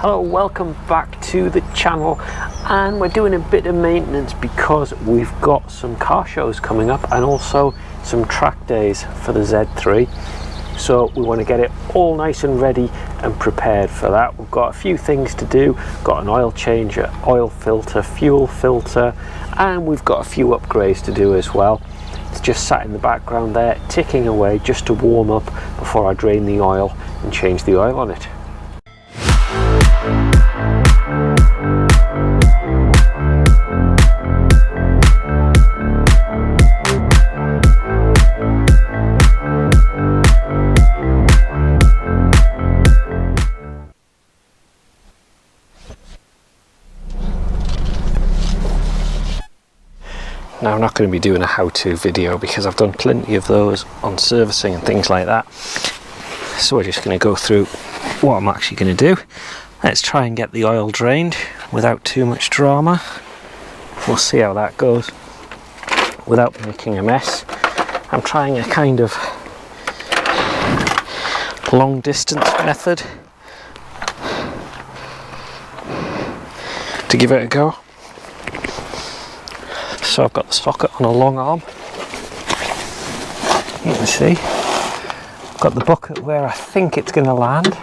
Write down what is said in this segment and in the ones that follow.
Hello, welcome back to the channel, and we're doing a bit of maintenance because we've got some car shows coming up and also some track days for the Z3. So we want to get it all nice and ready and prepared for that. We've got a few things to do. Got an oil change, oil filter, fuel filter, and we've got a few upgrades to do as well. It's just sat in the background there ticking away just to warm up before I drain the oil and change the oil on it. Now, I'm not going to be doing a how-to video because I've done plenty of those on servicing and things like that. So we're just going to go through what I'm actually going to do. Let's try and get the oil drained without too much drama. We'll see how that goes without making a mess. I'm trying a kind of long distance method to give it a go. So I've got the socket on a long arm. You can see I've got the bucket where I think it's going to land.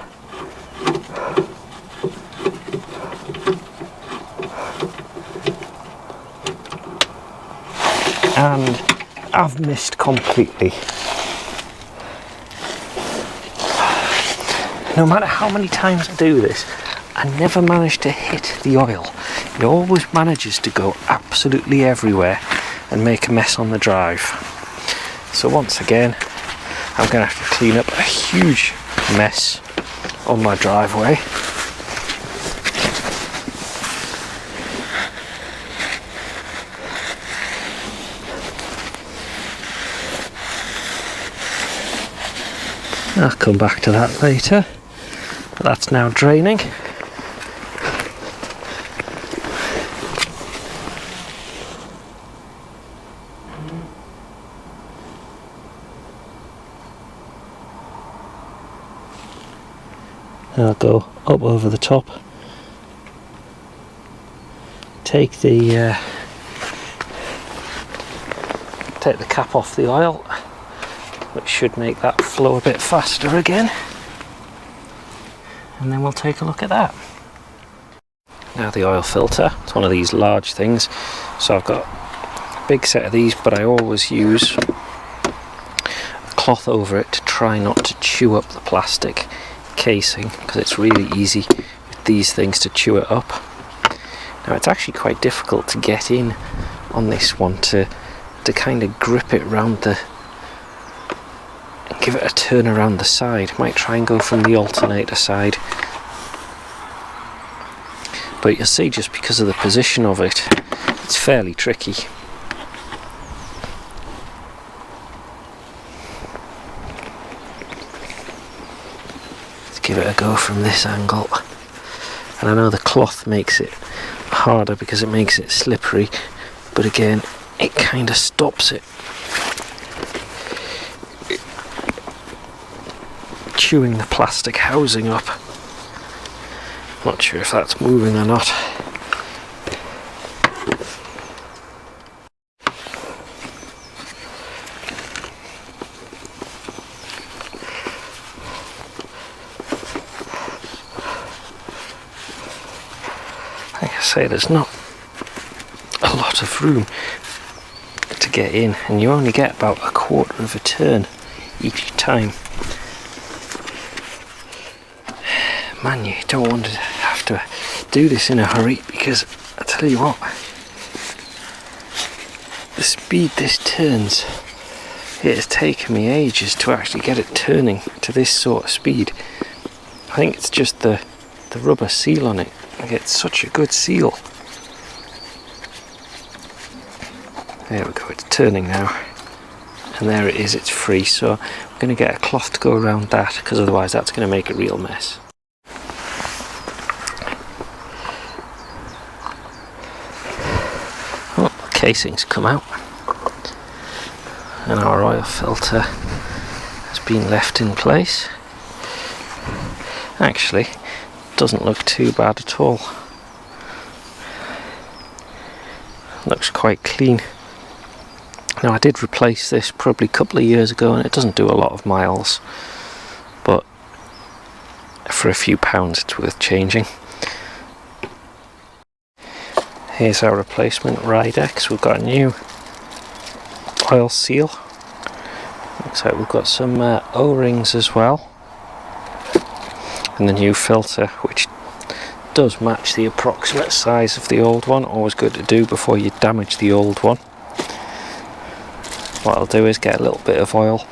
And I've missed completely. No matter how many times I do this, I never manage to hit the oil. It always manages to go absolutely everywhere and make a mess on the drive. So once again, I'm going to have to clean up a huge mess on my driveway. I'll come back to that later. But that's now draining. I'll go up over the top, take the cap off the oil, which should make that flow a bit faster again, and then we'll take a look at that. Now the oil filter, it's one of these large things, so I've got a big set of these, but I always use a cloth over it to try not to chew up the plastic casing, because it's really easy with these things to chew it up. Now it's actually quite difficult to get in on this one to kind of grip it round the and give it a turn around the side. Might try and go from the alternator side, but you'll see just because of the position of it, it's fairly tricky. Give it a go from this angle, and I know the cloth makes it harder because it makes it slippery, but again it kind of stops it chewing the plastic housing up. Not sure if that's moving or not. Like I say, there's not a lot of room to get in, and you only get about a quarter of a turn each time. Man, you don't want to have to do this in a hurry, because I tell you what, the speed this turns, it has taken me ages to actually get it turning to this sort of speed. I think it's just the rubber seal on it. I get such a good seal. There we go, it's turning now, and there it is, it's free. So I'm going to get a cloth to go around that, because otherwise that's going to make a real mess. Oh, the casing's come out, and our oil filter has been left in place. Actually, doesn't look too bad at all. Looks quite clean. Now I did replace this probably a couple of years ago and it doesn't do a lot of miles, but for a few pounds it's worth changing. Here's our replacement Ridex. We've got a new oil seal. Looks like we've got some O-rings as well, and the new filter, which does match the approximate size of the old one. Always good to do before you damage the old one. What I'll do is get a little bit of oil,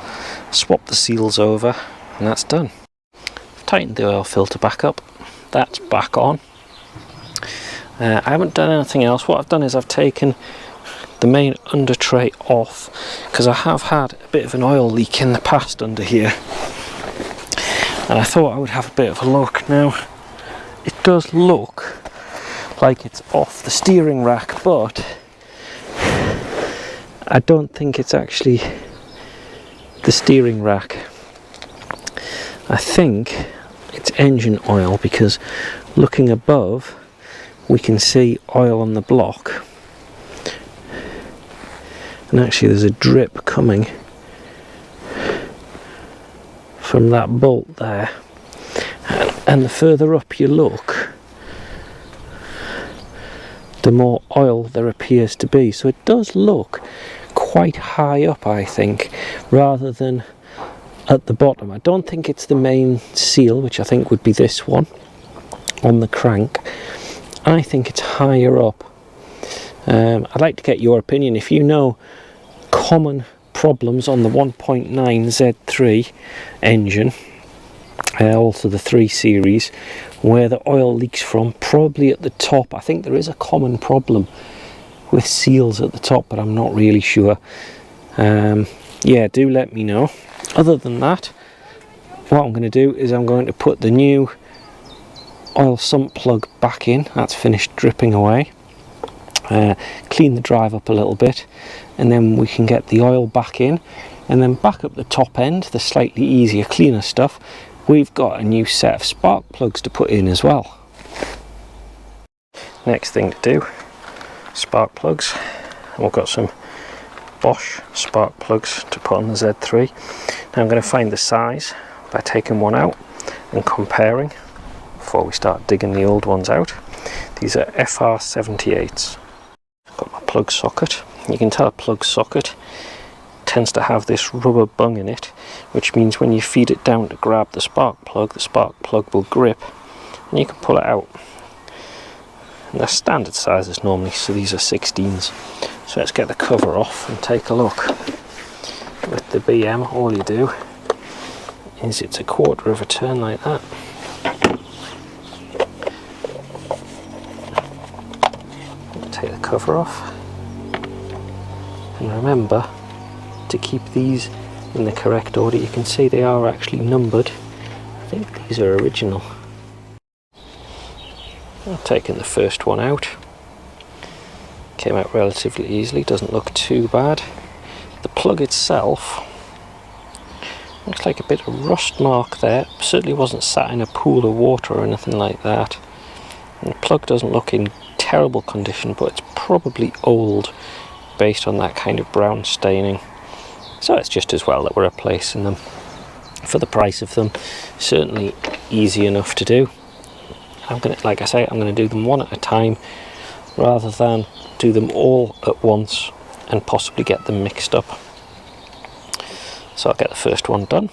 swap the seals over, and that's done. I've tightened the oil filter back up. That's back on. I haven't done anything else. What I've done is I've taken the main under tray off, because I have had a bit of an oil leak in the past under here, and I thought I would have a bit of a look. Now it does look like it's off the steering rack, but I don't think it's actually the steering rack. I think it's engine oil, because looking above we can see oil on the block, and actually there's a drip coming from that bolt there, and the further up you look, the more oil there appears to be. So it does look quite high up, I think, rather than at the bottom. I don't think it's the main seal, which I think would be this one on the crank. I think it's higher up. I'd like to get your opinion. If you know common problems on the 1.9 Z3 engine, also the 3 Series, where the oil leaks from, probably at the top. I think there is a common problem with seals at the top, but I'm not really sure. Yeah, do let me know. Other than that, what I'm going to do is I'm going to put the new oil sump plug back in. That's finished dripping away. Clean the drive up a little bit, and then we can get the oil back in, and then back up the top end, the slightly easier, cleaner stuff. We've got a new set of spark plugs to put in as well. Next thing to do, spark plugs. And we've got some Bosch spark plugs to put on the Z3. Now I'm going to find the size by taking one out and comparing before we start digging the old ones out. These are FR78s. Got my plug socket. You can tell a plug socket tends to have this rubber bung in it, which means when you feed it down to grab the spark plug will grip and you can pull it out. And they're standard sizes normally, so these are 16s. So let's get the cover off and take a look. With the BM, all you do is it's a quarter of a turn like that. Take the cover off, and remember to keep these in the correct order. You can see they are actually numbered. I think these are original. I've taken the first one out. Came out relatively easily, doesn't look too bad. The plug itself looks like a bit of rust mark there. Certainly wasn't sat in a pool of water or anything like that. And the plug doesn't look in terrible condition, but it's probably old based on that kind of brown staining. So it's just as well that we're replacing them. For the price of them, certainly easy enough to do. I'm gonna, like I say, I'm gonna do them one at a time rather than do them all at once and possibly get them mixed up. So I'll get the first one done.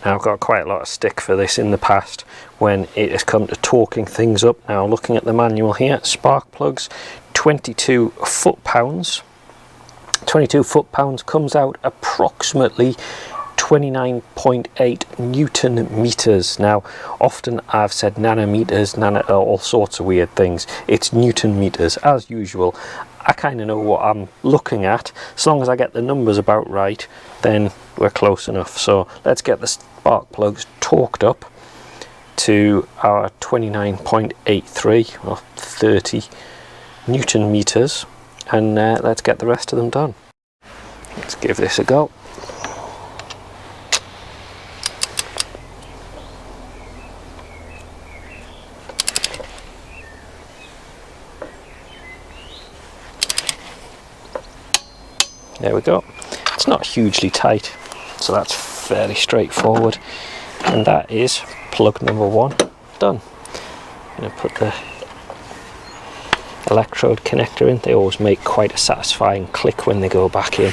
Now I've got quite a lot of stick for this in the past when it has come to torquing things up. Now looking at the manual here, spark plugs, 22 foot-pounds. 22 foot-pounds comes out approximately 29.8 Newton meters. Now often I've said nanometers, all sorts of weird things. It's Newton meters as usual. I kind of know what I'm looking at. As long as I get the numbers about right, then we're close enough. So let's get the spark plugs torqued up to our 29.83 or 30 Newton meters, and let's get the rest of them done. Let's give this a go. There we go. It's not hugely tight, so that's fairly straightforward. And that is plug number 1 done. I'm going to put the electrode connector in. They always make quite a satisfying click when they go back in.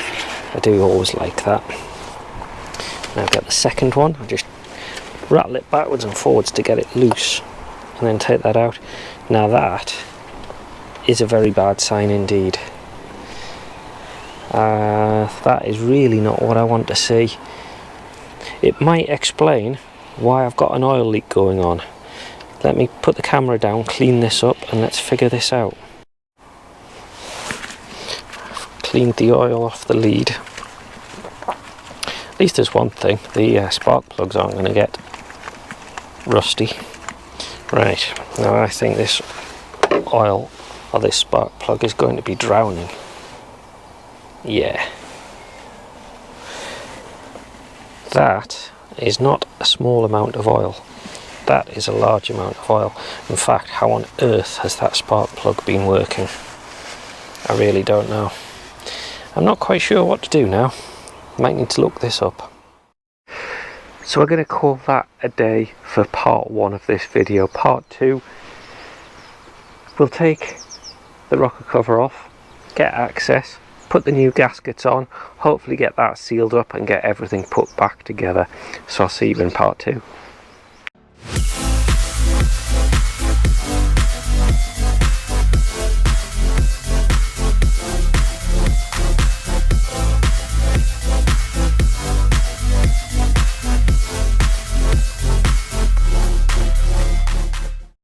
I do always like that. Now I've got the second one. I just rattle it backwards and forwards to get it loose and then take that out. Now that is a very bad sign indeed. That is really not what I want to see. It might explain why I've got an oil leak going on. Let me put the camera down, clean this up, and let's figure this out. I've cleaned the oil off the lead. At least there's one thing, the spark plugs aren't going to get rusty. Right, now I think this oil or this spark plug is going to be drowning. Yeah. That is not a small amount of oil. That is a large amount of oil. In fact, how on earth has that spark plug been working? I really don't know. I'm not quite sure what to do now. Might need to look this up. So we're going to call that a day for part 1 of this video. Part 2, we'll take the rocker cover off, get access, put the new gaskets on, hopefully get that sealed up and get everything put back together. So I'll see you in part 2.